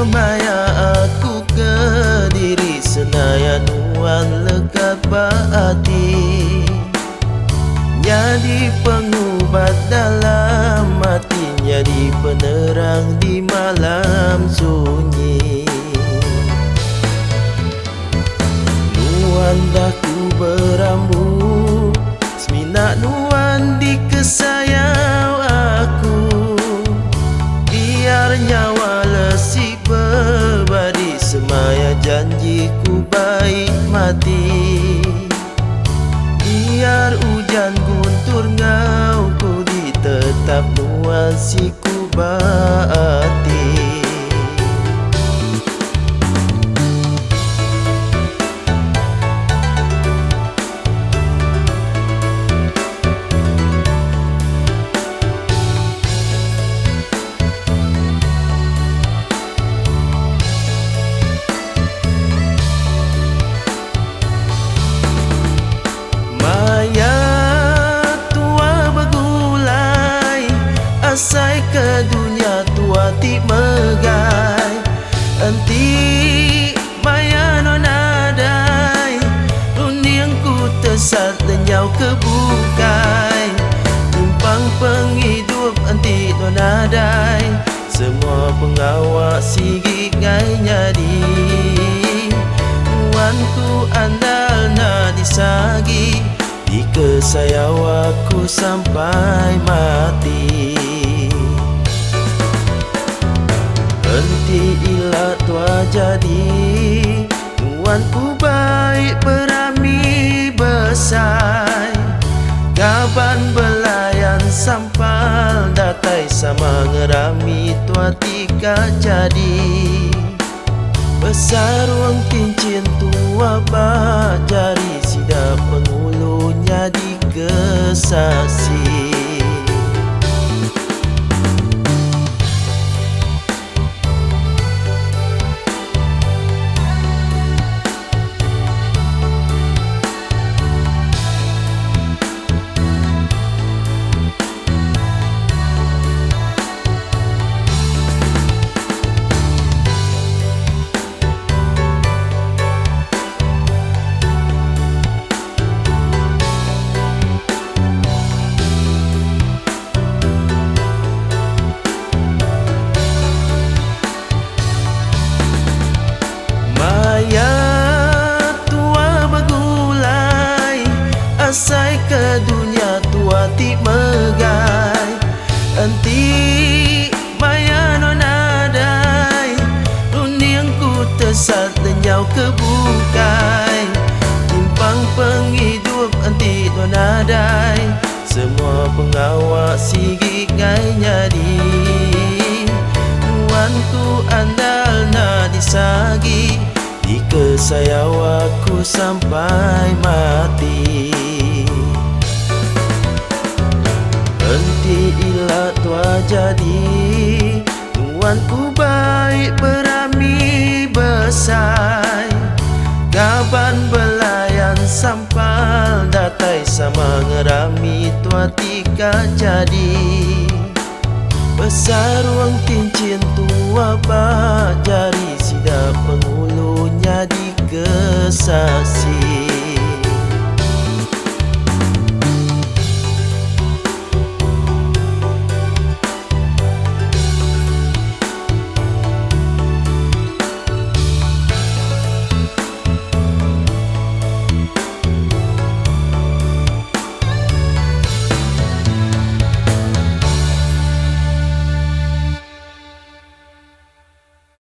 maya aku ke diri senaya nuan lekat hati. Jadi pengubat dalam hati, jadi penerang di malam sunyi. Nuan dah ku berambut, semina nuan di kesayau aku. Biar nyawa lesi berbadi, semaya janjiku baik mati. Biar hujan guntur ngau ku di tetap nuan si ku bati. Asai ke dunia tua ti megai, enti maya nonadai, dunia ku tersat lenyau ke bukai. Tumpang penghidup enti nonadai, semua pengawak sigi ngai nyadi. Nuanku andal na disagi, di kesayau aku sampai mati. Henti ilah tua jadi, nuanku baik berami besar. Kapan belayan sampal datai sama ngerami tua tika jadi. Besar ruang kincin tua bajari, sida pengulunya di kesasi. Asai ke dunia tua ti megai, enti maya nonadai, dunia ku tersat lenyau ke bukai. Timpang penghidup enti nonadai, semua pengawak sigi ngai nyadi. Nuanku andal na disagi, di kesayau aku sampai mati. Henti ilah tua jadi, nuanku baik berami besar. Kapan belayan sampal datai sama ngerami tua tika jadi. Besar ruang kincin tua bajari, sida pengulunya di kesasi.